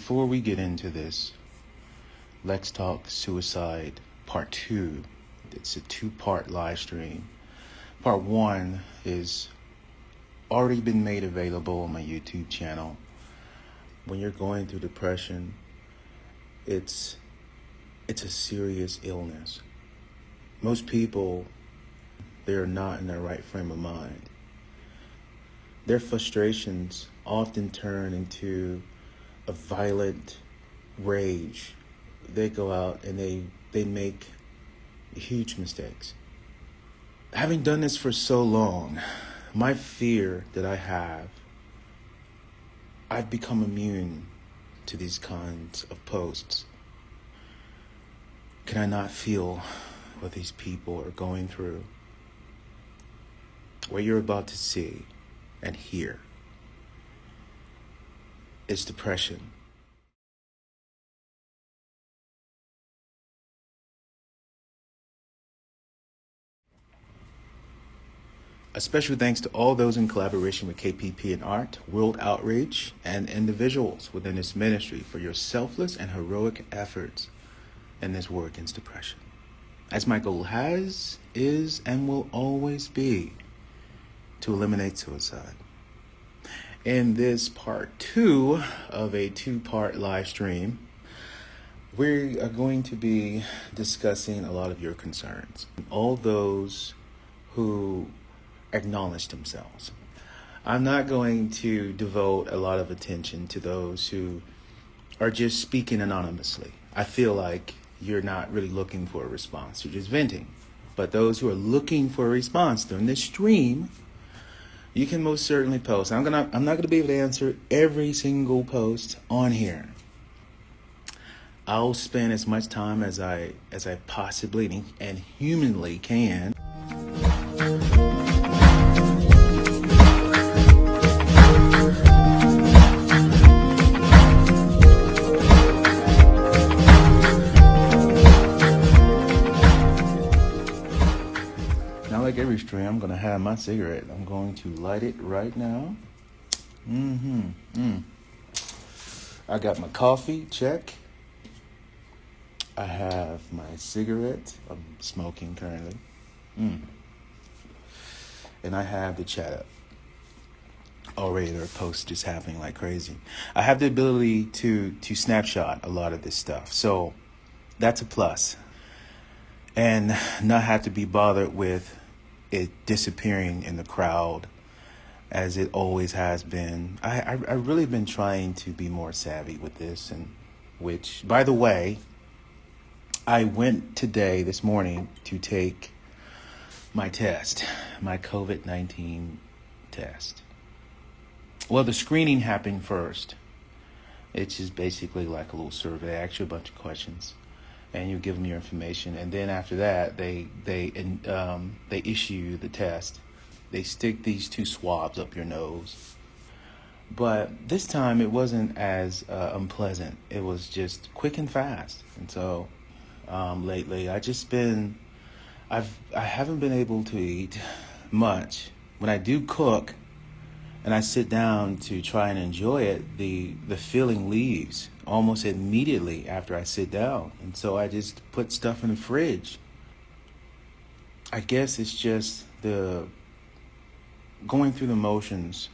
before we get into this, let's talk suicide part 2. It's a 2-part live stream. Part 1 is already been made available on my YouTube channel. When you're going through depression, it's a serious illness. Most people, they're not in their right frame of mind. Their frustrations often turn into a violent rage. They go out and they make huge mistakes. Having done this for so long, my fear that I have, I've become immune to these kinds of posts. Can I not feel what these people are going through? What you're about to see and hear is depression. A special thanks to all those in collaboration with KPP and Art, World Outreach, and individuals within this ministry for your selfless and heroic efforts in this war against depression. As my goal has, is, and will always be to eliminate suicide. In this part 2 of a 2-part live stream, we are going to be discussing a lot of your concerns. All those who acknowledge themselves. I'm not going to devote a lot of attention to those who are just speaking anonymously. I feel like you're not really looking for a response. You're just venting. But those who are looking for a response during this stream, you can most certainly post. I'm not gonna be able to answer every single post on here. I'll spend as much time as I possibly and humanly can. Like every stream, I'm gonna have my cigarette. I'm going to light it right now. I got my coffee, check. I have my cigarette. I'm smoking currently. And I have the chat up. Already there are posts just happening like crazy. I have the ability to snapshot a lot of this stuff. So that's a plus. And not have to be bothered with it disappearing in the crowd as it always has been. I really been trying to be more savvy with this, and which, by the way, I went this morning to take my test, my COVID-19 test. Well, the screening happened first. It's just basically like a little survey. They ask you a bunch of questions, and you give them your information, and then after that, they issue the test. They stick these 2 swabs up your nose. But this time, it wasn't as unpleasant. It was just quick and fast. And so, lately, I haven't been able to eat much. When I do cook, and I sit down to try and enjoy it, the feeling leaves almost immediately after I sit down. And so I just put stuff in the fridge. I guess it's just the going through the motions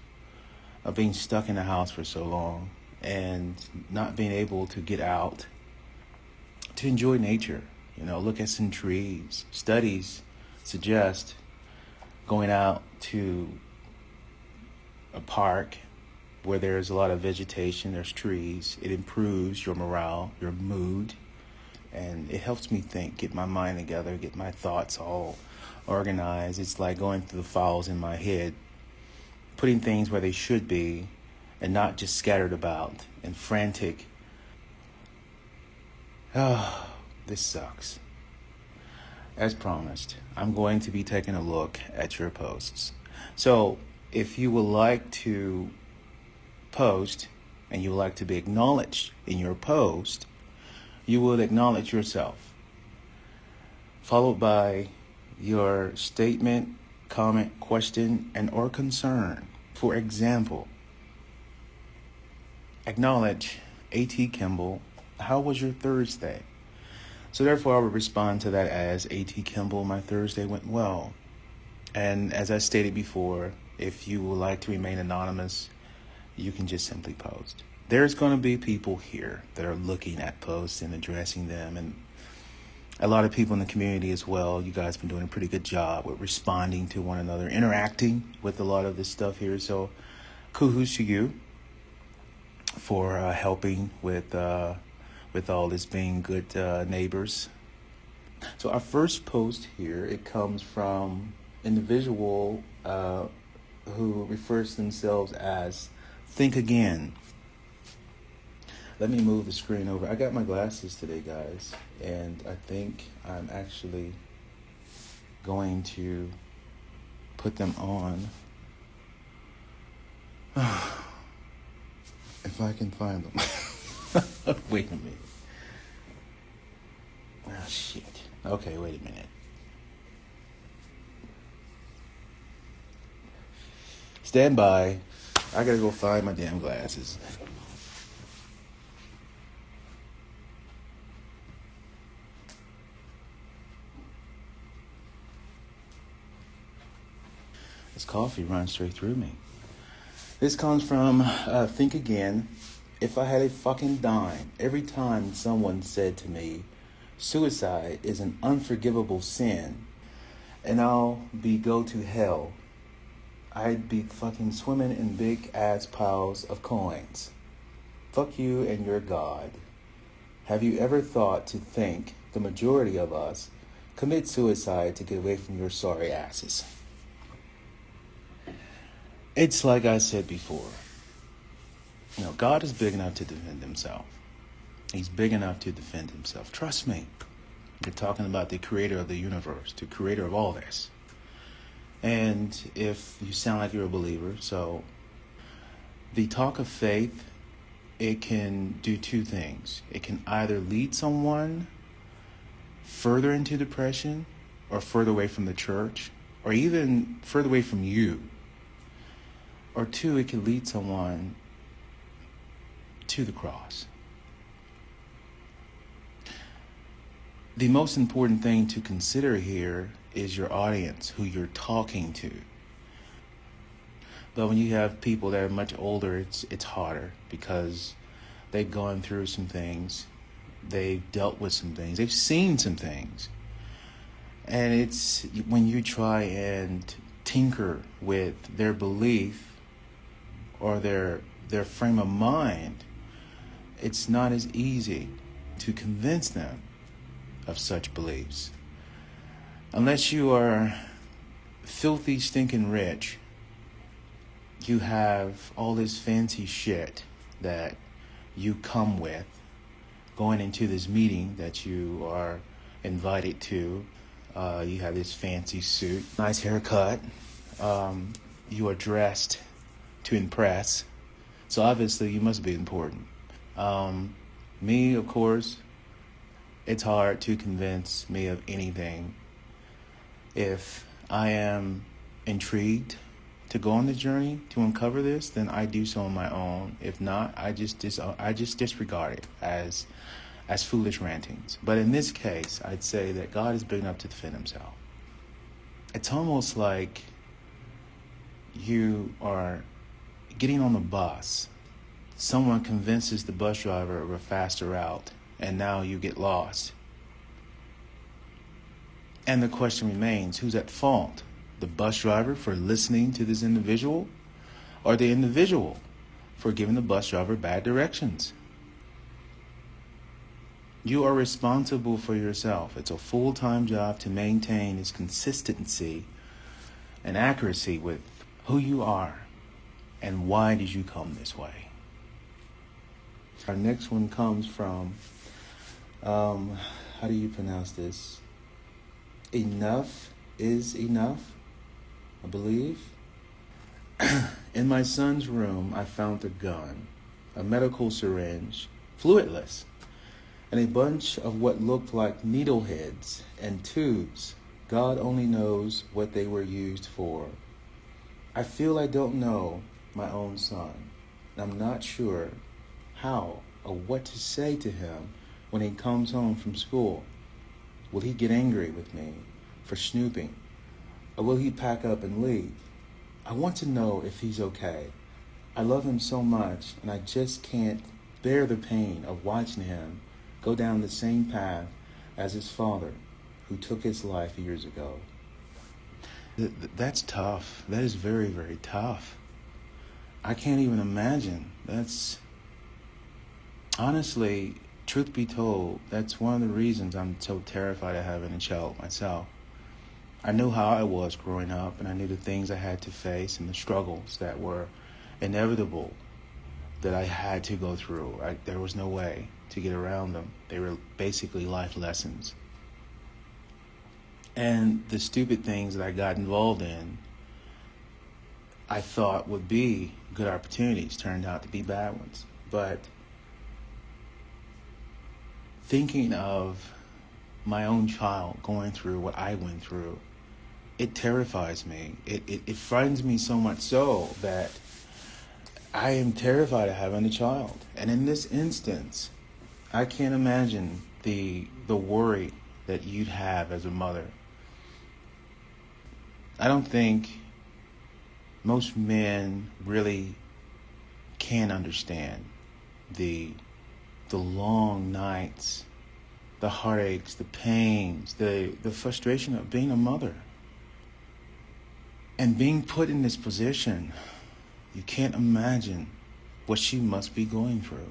of being stuck in the house for so long and not being able to get out to enjoy nature, look at some trees. Studies suggest going out to a park where there's a lot of vegetation, there's trees. It improves your morale, your mood, and it helps me think, get my mind together, get my thoughts all organized. It's like going through the files in my head, putting things where they should be and not just scattered about and frantic. Oh, this sucks. As promised, I'm going to be taking a look at your posts. So if you would like to post and you would like to be acknowledged in your post, you will acknowledge yourself, followed by your statement, comment, question, and or concern. For example, acknowledge A.T. Kimble, how was your Thursday? So therefore, I would respond to that as, A.T. Kimble, my Thursday went well. And as I stated before, if you would like to remain anonymous, you can just simply post. There's going to be people here that are looking at posts and addressing them, and a lot of people in the community as well. You guys have been doing a pretty good job with responding to one another, interacting with a lot of this stuff here. So kudos to you for helping with all this, being good neighbors. So our first post here, it comes from an individual who refers to themselves as Think Again. Let me move the screen over. I got my glasses today, guys, and I think I'm actually going to put them on. If I can find them. Wait a minute. Oh, shit. Okay, wait a minute. Stand by. I gotta go find my damn glasses. This coffee runs straight through me. This comes from Think Again. If I had a fucking dime every time someone said to me, suicide is an unforgivable sin, and I'll go to hell, I'd be fucking swimming in big ass piles of coins. Fuck you and your God. Have you ever thought to think the majority of us commit suicide to get away from your sorry asses? It's like I said before. God is big enough to defend himself. He's big enough to defend himself. Trust me. You're talking about the creator of the universe, the creator of all this. And if you sound like you're a believer, so the talk of faith, it can do two things. It can either lead someone further into depression, or further away from the church, or even further away from you. Or two, it can lead someone to the cross. The most important thing to consider here is your audience, who you're talking to. But when you have people that are much older, it's harder, because they've gone through some things, they've dealt with some things, they've seen some things. And it's when you try and tinker with their belief or their frame of mind, it's not as easy to convince them of such beliefs. Unless you are filthy, stinking rich, you have all this fancy shit that you come with going into this meeting that you are invited to. You have this fancy suit, nice haircut. You are dressed to impress. So obviously you must be important. Me, of course, it's hard to convince me of anything. If I am intrigued to go on the journey to uncover this, then I do so on my own. If not, I just disregard it as foolish rantings. But in this case, I'd say that God is big enough to defend himself. It's almost like you are getting on the bus. Someone convinces the bus driver of a faster route, and now you get lost. And the question remains, who's at fault? The bus driver for listening to this individual, or the individual for giving the bus driver bad directions? You are responsible for yourself. It's a full-time job to maintain this consistency and accuracy with who you are and why did you come this way. Our next one comes from, how do you pronounce this? Enough is enough, I believe. In my son's room, I found a gun, a medical syringe, fluidless, and a bunch of what looked like needleheads and tubes. God only knows what they were used for. I feel I don't know my own son. I'm not sure how of what to say to him when he comes home from school. Will he get angry with me for snooping? Or will he pack up and leave? I want to know if he's okay. I love him so much, and I just can't bear the pain of watching him go down the same path as his father, who took his life years ago. That's tough. That is very, very tough. I can't even imagine. That's, honestly, truth be told, that's one of the reasons I'm so terrified of having a child myself. I knew how I was growing up, and I knew the things I had to face and the struggles that were inevitable that I had to go through. There was no way to get around them. They were basically life lessons. And the stupid things that I got involved in, I thought would be good opportunities, turned out to be bad ones. But thinking of my own child going through what I went through, it terrifies me. It frightens me so much so that I am terrified of having a child. And in this instance, I can't imagine the worry that you'd have as a mother. I don't think most men really can understand the long nights, the heartaches, the pains, the frustration of being a mother. And being put in this position, you can't imagine what she must be going through.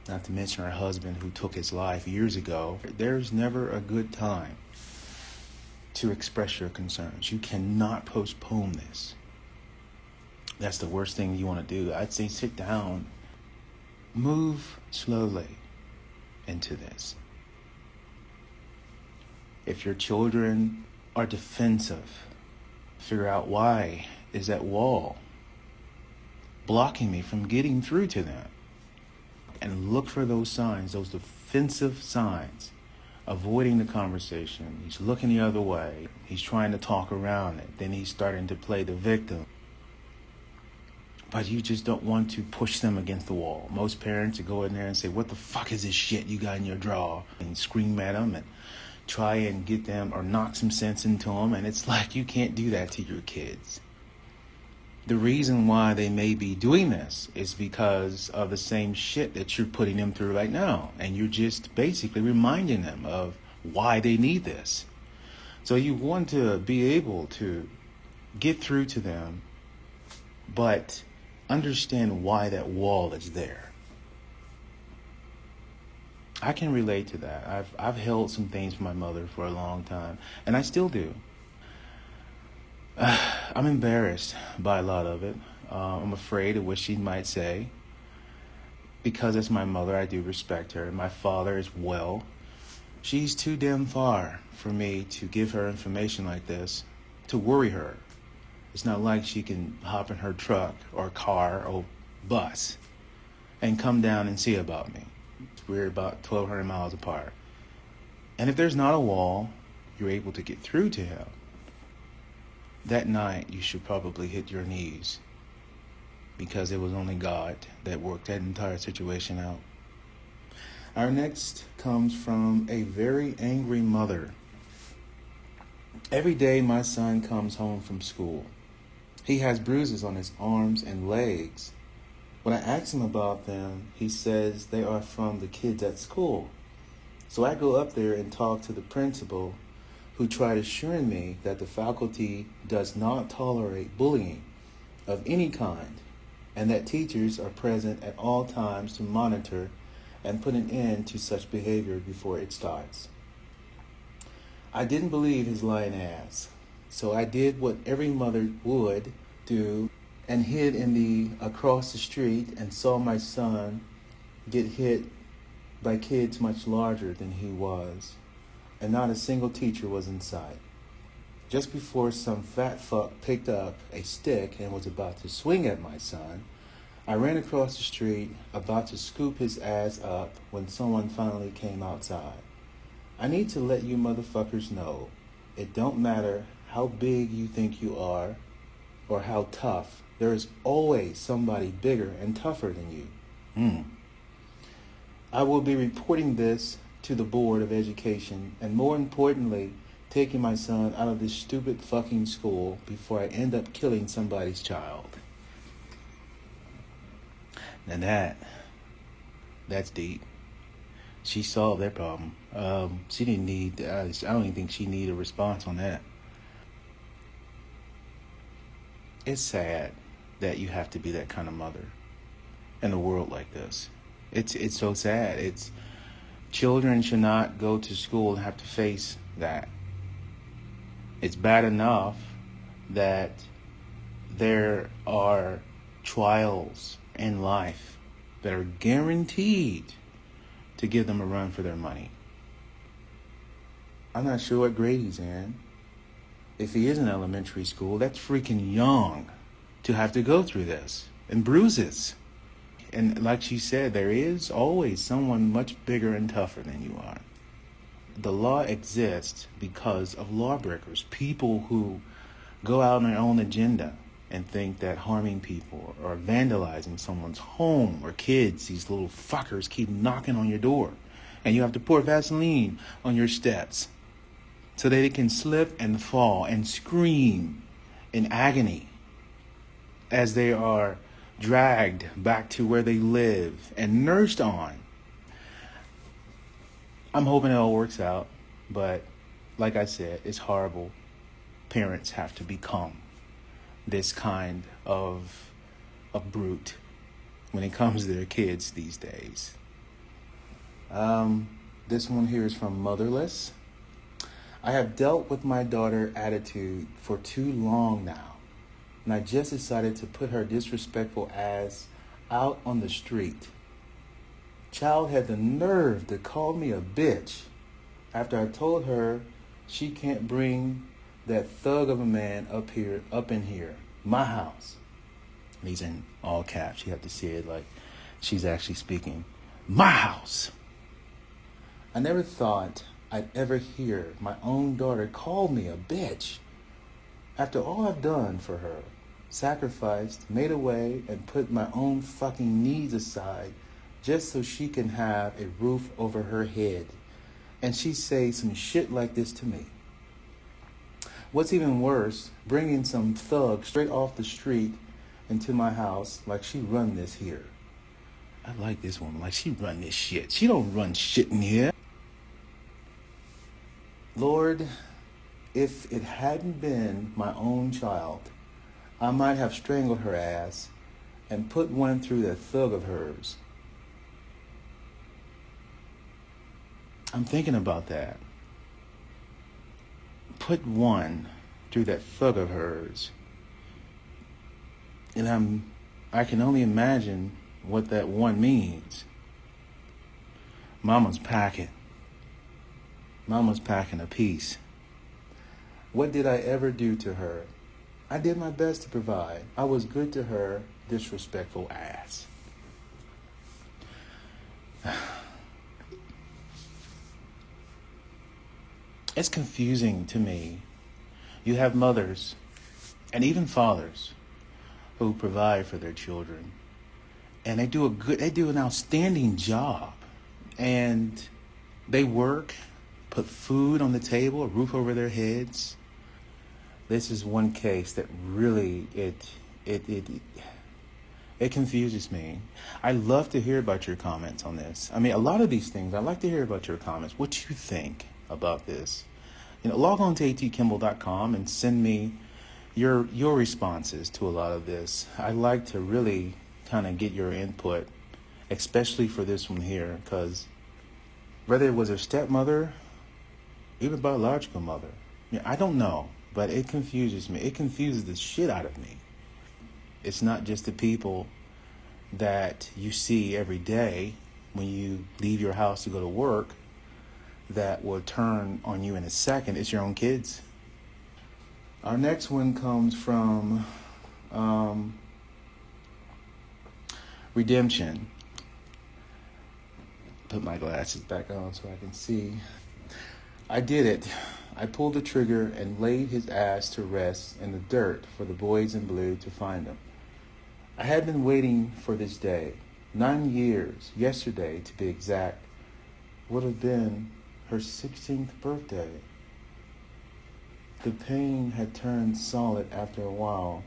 Not to mention her husband who took his life years ago. There's never a good time to express your concerns. You cannot postpone this. That's the worst thing you want to do. I'd say sit down, move slowly into this. If your children are defensive, figure out why is that wall blocking me from getting through to them. And look for those signs, those defensive signs. Avoiding the conversation. He's looking the other way. He's trying to talk around it. Then he's starting to play the victim. But you just don't want to push them against the wall. Most parents go in there and say, what the fuck is this shit you got in your drawer? And scream at them and try and get them or knock some sense into them. And it's like you can't do that to your kids. The reason why they may be doing this is because of the same shit that you're putting them through right now. And you're just basically reminding them of why they need this. So you want to be able to get through to them, but understand why that wall is there. I can relate to that. I've held some things for my mother for a long time, and I still do. I'm embarrassed by a lot of it. I'm afraid of what she might say. Because as my mother, I do respect her. And my father as well. She's too damn far for me to give her information like this, to worry her. It's not like she can hop in her truck or car or bus and come down and see about me. We're about 1,200 miles apart. And if there's not a wall, you're able to get through to him. That night, you should probably hit your knees, because it was only God that worked that entire situation out. Our next comes from a very angry mother. Every day my son comes home from school. He has bruises on his arms and legs. When I ask him about them, he says they are from the kids at school. So I go up there and talk to the principal, who tried assuring me that the faculty does not tolerate bullying of any kind, and that teachers are present at all times to monitor and put an end to such behavior before it starts. I didn't believe his lying ass, so I did what every mother would do and hid in the across the street and saw my son get hit by kids much larger than he was, and not a single teacher was in sight. Just before some fat fuck picked up a stick and was about to swing at my son, I ran across the street, about to scoop his ass up when someone finally came outside. I need to let you motherfuckers know, it don't matter how big you think you are or how tough, there is always somebody bigger and tougher than you. I will be reporting this to the Board of Education, and more importantly, taking my son out of this stupid fucking school before I end up killing somebody's child. And that's deep. She solved that problem. She didn't need, I don't even think she needed a response on that. It's sad that you have to be that kind of mother in a world like this. It's so sad. Children should not go to school and have to face that. It's bad enough that there are trials in life that are guaranteed to give them a run for their money. I'm not sure what grade he's in. If he is in elementary school, that's freaking young to have to go through this and bruises. And like she said, there is always someone much bigger and tougher than you are. The law exists because of lawbreakers, people who go out on their own agenda and think that harming people or vandalizing someone's home or kids, these little fuckers keep knocking on your door. And you have to pour Vaseline on your steps so that they can slip and fall and scream in agony as they are dragged back to where they live and nursed on. I'm hoping it all works out, but like I said, it's horrible. Parents have to become this kind of a brute when it comes to their kids these days. This one here is from Motherless. I have dealt with my daughter's attitude for too long now, and I just decided to put her disrespectful ass out on the street. Child had the nerve to call me a bitch after I told her she can't bring that thug of a man up in here, my house. And he's in all caps. You have to see it like she's actually speaking. My house. I never thought I'd ever hear my own daughter call me a bitch. After all I've done for her, sacrificed, made a way, and put my own fucking needs aside just so she can have a roof over her head. And she says some shit like this to me. What's even worse, bringing some thug straight off the street into my house like she run this here. I like this woman, like she run this shit. She don't run shit in here. Lord, if it hadn't been my own child, I might have strangled her ass and put one through that thug of hers. I'm thinking about that. Put one through that thug of hers. And I can only imagine what that one means. Mama's packing. Mama's packing a piece. What did I ever do to her? I did my best to provide. I was good to her, disrespectful ass. It's confusing to me. You have mothers and even fathers who provide for their children, and they do an outstanding job, and they work, put food on the table, a roof over their heads. This is one case that really it confuses me. I love to hear about your comments on this. I mean, a lot of these things, I like to hear about your comments. What you think about this? Log on to atkimble.com and send me your responses to a lot of this. I like to really kind of get your input, especially for this one here, because whether it was her stepmother, even biological mother, I don't know, but it confuses me. It confuses the shit out of me. It's not just the people that you see every day when you leave your house to go to work that will turn on you in a second. It's your own kids. Our next one comes from Redemption. Put my glasses back on so I can see. I did it. I pulled the trigger and laid his ass to rest in the dirt for the boys in blue to find him. I had been waiting for this day. 9 years, yesterday to be exact, would have been her 16th birthday. The pain had turned solid after a while.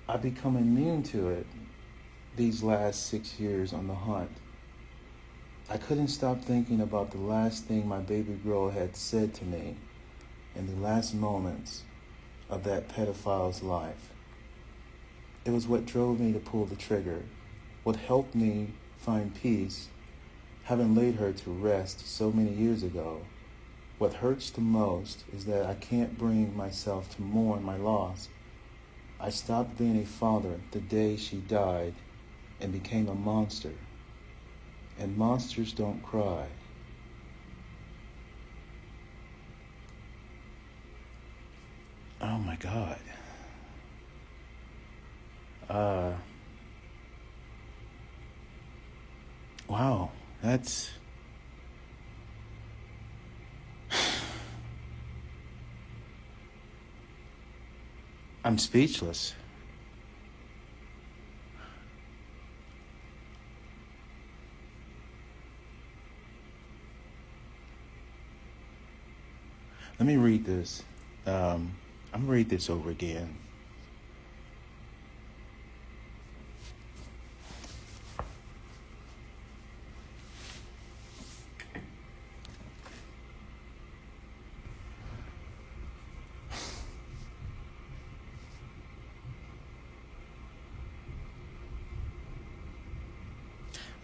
I'd become immune to it these last 6 years on the hunt. I couldn't stop thinking about the last thing my baby girl had said to me in the last moments of that pedophile's life. It was what drove me to pull the trigger, what helped me find peace, having laid her to rest so many years ago. What hurts the most is that I can't bring myself to mourn my loss. I stopped being a father the day she died and became a monster. And monsters don't cry. Oh my God. Wow, that's... I'm speechless. Let me read this. I'm going to read this over again.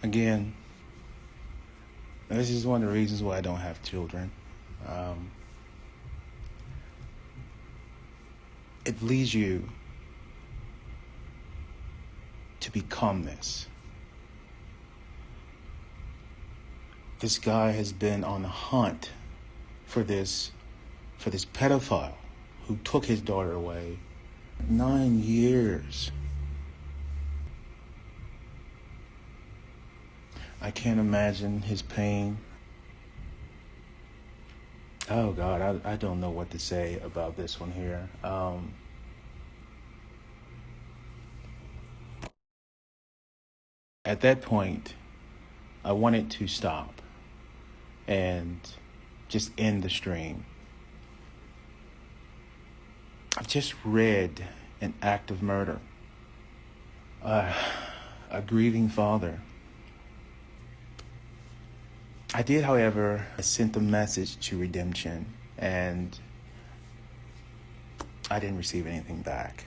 Again, this is one of the reasons why I don't have children. It leads you to become this. This guy has been on the hunt for this pedophile who took his daughter away. 9 years. I can't imagine his pain. Oh God, I don't know what to say about this one here. At that point, I wanted to stop and just end the stream. I've just read an act of murder. A grieving father. I did, however, send a message to Redemption, and I didn't receive anything back.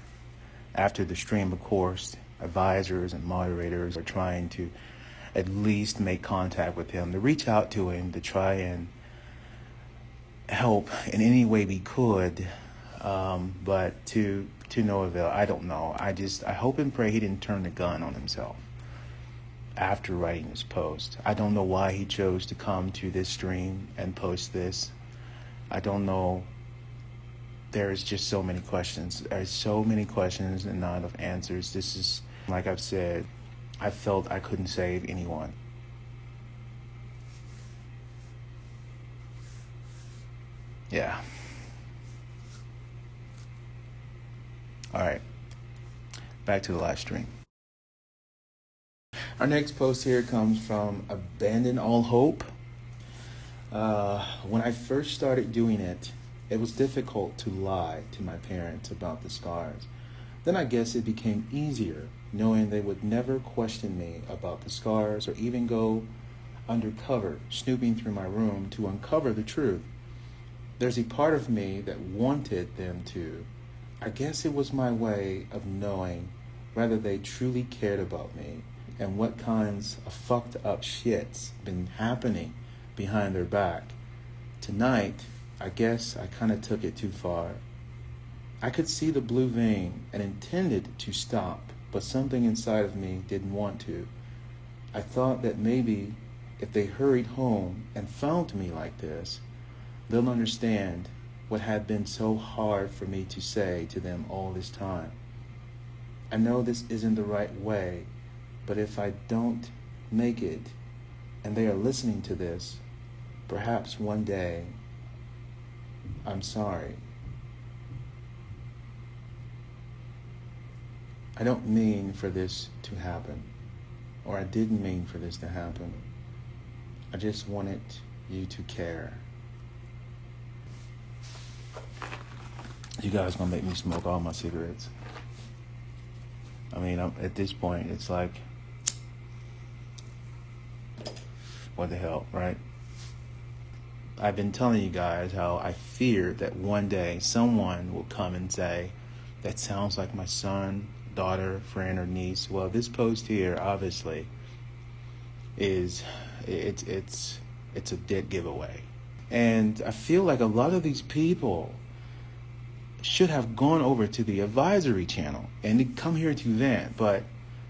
After the stream, of course, advisors and moderators are trying to at least make contact with him, to reach out to him, to try and help in any way we could, but to no avail. I don't know. I hope and pray he didn't turn the gun on himself after writing this post. I don't know why he chose to come to this stream and post this. I don't know. There's just so many questions. There's so many questions and not enough answers. This is, like I've said, I felt I couldn't save anyone. Yeah. All right. Back to the live stream. Our next post here comes from Abandon All Hope. When I first started doing it, it was difficult to lie to my parents about the scars. Then I guess it became easier, knowing they would never question me about the scars or even go undercover, snooping through my room to uncover the truth. There's a part of me that wanted them to. I guess it was my way of knowing whether they truly cared about me and what kinds of fucked up shit's been happening behind their back. Tonight, I guess I kind of took it too far. I could see the blue vein and intended to stop, but something inside of me didn't want to. I thought that maybe if they hurried home and found me like this, they'll understand what had been so hard for me to say to them all this time. I know this isn't the right way, but if I don't make it and they are listening to this, perhaps one day, I'm sorry. I don't mean for this to happen. or I didn't mean for this to happen. I just wanted you to care. You guys gonna make me smoke all my cigarettes. I mean, at this point, it's like, what the hell, right? I've been telling you guys how I fear that one day someone will come and say, that sounds like my son, daughter, friend, or niece. Well, this post here, obviously, it's a dead giveaway. And I feel like a lot of these people should have gone over to the advisory channel and come here to vent, but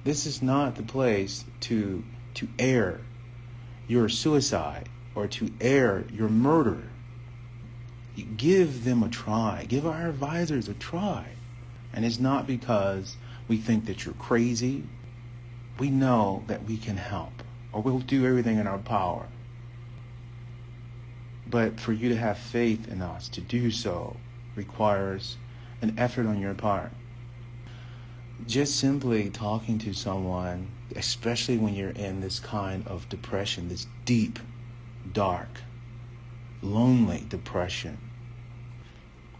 this is not the place to air your suicide or to air your murder. Give them a try. Give our advisors a try. And it's not because we think that you're crazy. We know that we can help, or we'll do everything in our power. But for you to have faith in us to do so requires an effort on your part. Just simply talking to someone, especially when you're in this kind of depression, this deep, dark, lonely depression,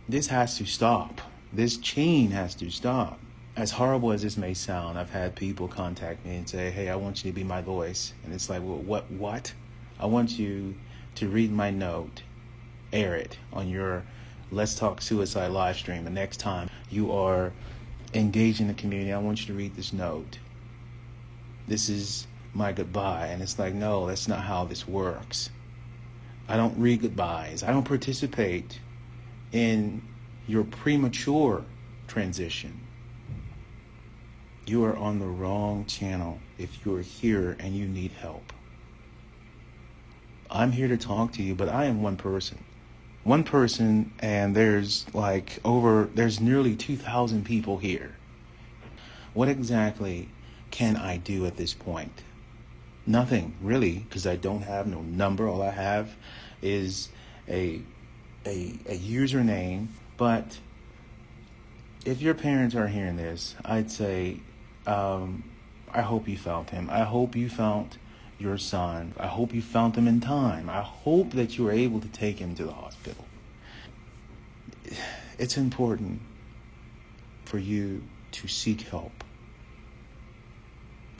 this has to stop. This chain has to stop. As horrible as this may sound, I've had people contact me and say, hey, I want you to be my voice. And it's like, well, what? I want you to read my note, air it on your Let's Talk Suicide live stream. The next time you are engaged in the community, I want you to read this note. This is my goodbye. And it's like, no, that's not how this works. I don't read goodbyes. I don't participate in your premature transition. You are on the wrong channel if you are here and you need help. I'm here to talk to you, but I am one person. One person, and there's nearly 2,000 people here. What exactly can I do at this point? Nothing, really, because I don't have no number. All I have is a username. But if your parents are hearing this, I'd say, I hope you found him. I hope you found your son. I hope you found him in time. I hope that you were able to take him to the hospital. It's important for you to seek help.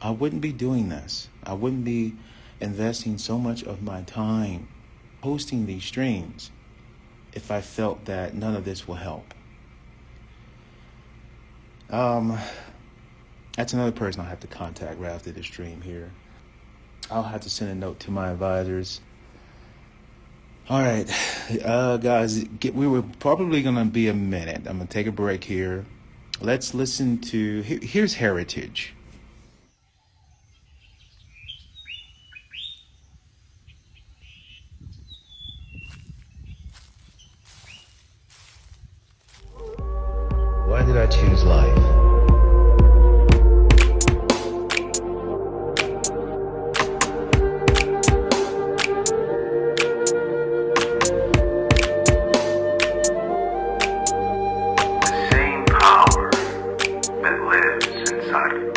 I wouldn't be doing this. I wouldn't be investing so much of my time hosting these streams if I felt that none of this will help. That's another person I'll have to contact right after the stream here. I'll have to send a note to my advisors. All right, guys, we were probably going to be a minute. I'm going to take a break here. Let's listen to, here's Heritage. Why did I choose life? The same power that lives inside of me.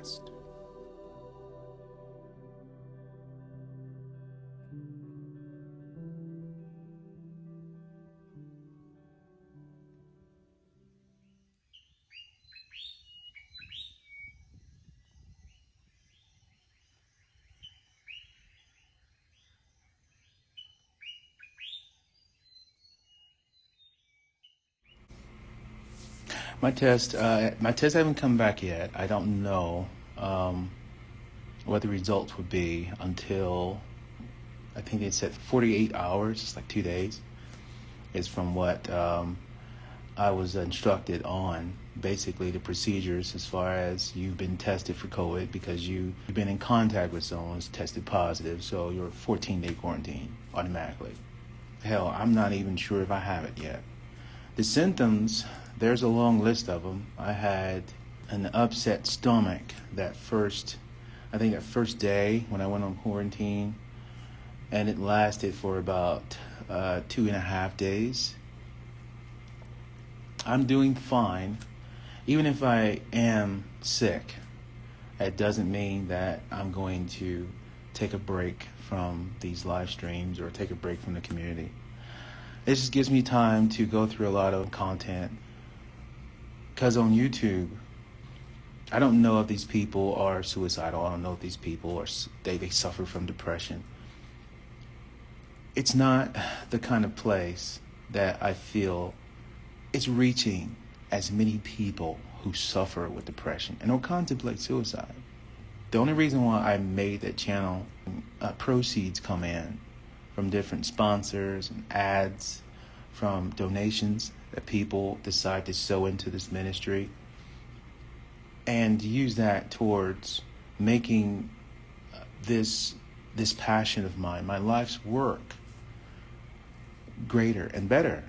podcast. My tests haven't come back yet. I don't know what the results would be until I think they said 48 hours. It's like 2 days. Is from what I was instructed on. Basically, the procedures as far as you've been tested for COVID because you've been in contact with someone who's tested positive, so you're 14-day quarantine automatically. Hell, I'm not even sure if I have it yet. The symptoms, there's a long list of them. I had an upset stomach that first day when I went on quarantine, and it lasted for about 2.5 days. I'm doing fine. Even if I am sick, it doesn't mean that I'm going to take a break from these live streams or take a break from the community. It just gives me time to go through a lot of content. Because on YouTube, I don't know if these people are suicidal. I don't know if these people they suffer from depression. It's not the kind of place that I feel it's reaching as many people who suffer with depression and or contemplate suicide. The only reason why I made that channel, proceeds come in from different sponsors and ads, from donations that people decide to sow into this ministry, and use that towards making this passion of mine, my life's work, greater and better.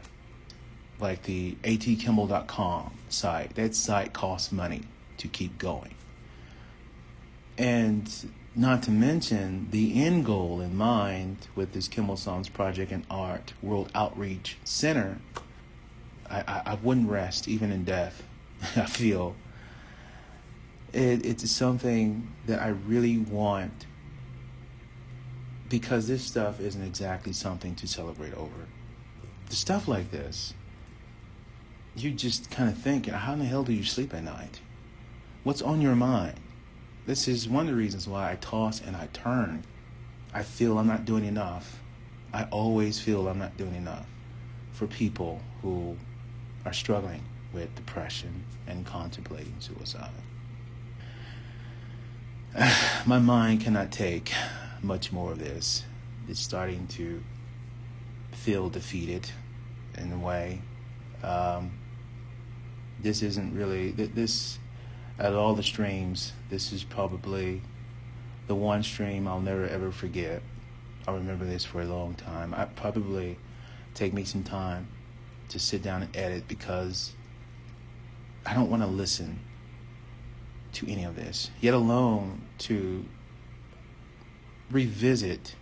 Like the atkimble.com site. That site costs money to keep going. And not to mention the end goal in mind with this Kimble Songs Project and Art World Outreach Center. I wouldn't rest even in death. I feel it's something that I really want, because this stuff isn't exactly something to celebrate over. The stuff like this, you just kind of think, how in the hell do you sleep at night? What's on your mind? This is one of the reasons why I toss and I turn. I feel I'm not doing enough. I always feel I'm not doing enough for people who are struggling with depression and contemplating suicide. My mind cannot take much more of this. It's starting to feel defeated in a way. This isn't really, this, out of all the streams, this is probably the one stream I'll never ever forget. I'll remember this for a long time. I probably take me some time to sit down and edit, because I don't want to listen to any of this, yet alone to revisit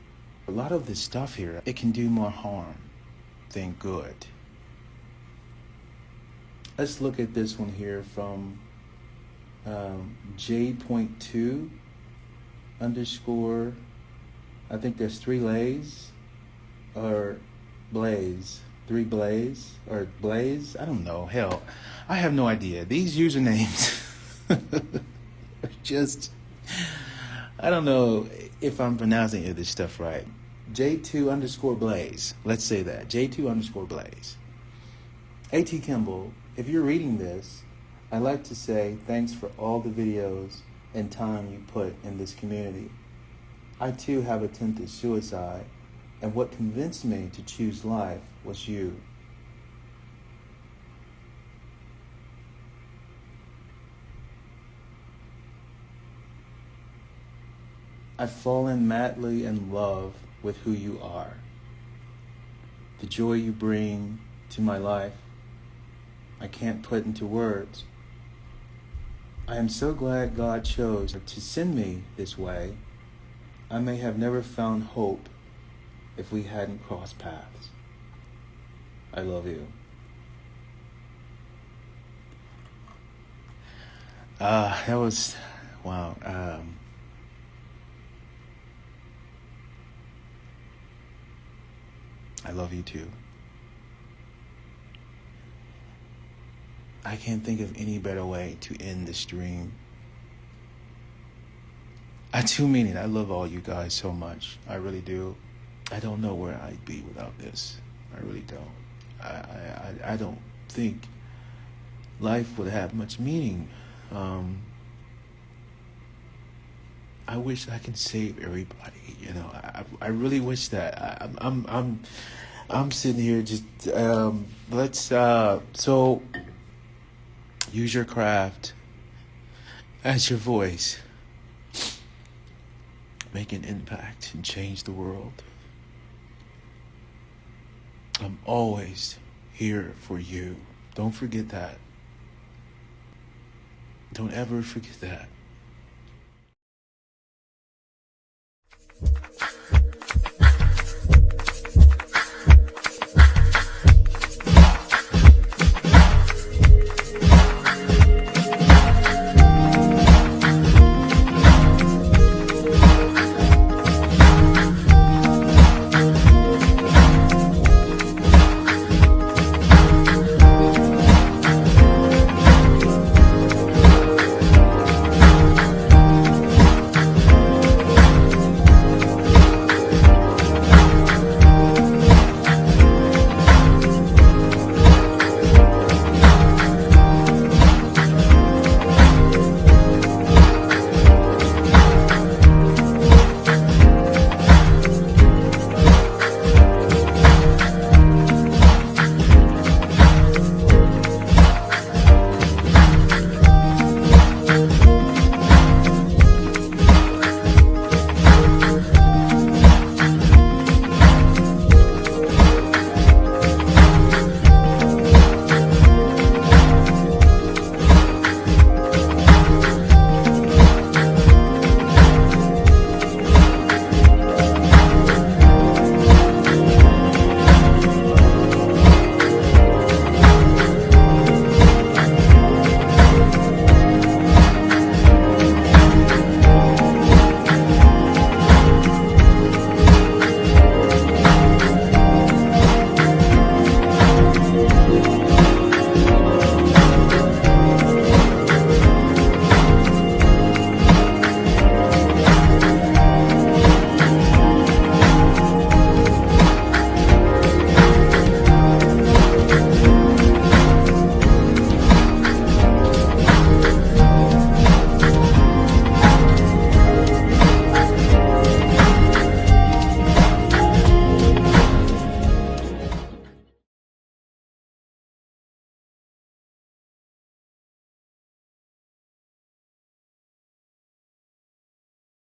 a lot of this stuff here. It can do more harm than good. Let's look at this one here from J.2 _ I think there's 3 lays or blaze. 3 blaze or blaze. I don't know. Hell, I have no idea. These usernames are just, I don't know if I'm pronouncing any of this stuff right. J2 _ blaze. Let's say that. J2 _ blaze. A.T. Kimble, if you're reading this, I'd like to say thanks for all the videos and time you put in this community. I too have attempted suicide, and what convinced me to choose life was you. I've fallen madly in love with who you are. The joy you bring to my life, I can't put into words. I am so glad God chose to send me this way. I may have never found hope if we hadn't crossed paths. I love you. That was Wow. I love you too. I can't think of any better way to end the stream. I do mean it. I love all you guys so much. I really do. I don't know where I'd be without this. I really don't. I don't think life would have much meaning. I wish I can save everybody. I really wish that. I'm sitting here just let's so use your craft as your voice. Make an impact and change the world. I'm always here for you. Don't forget that. Don't ever forget that.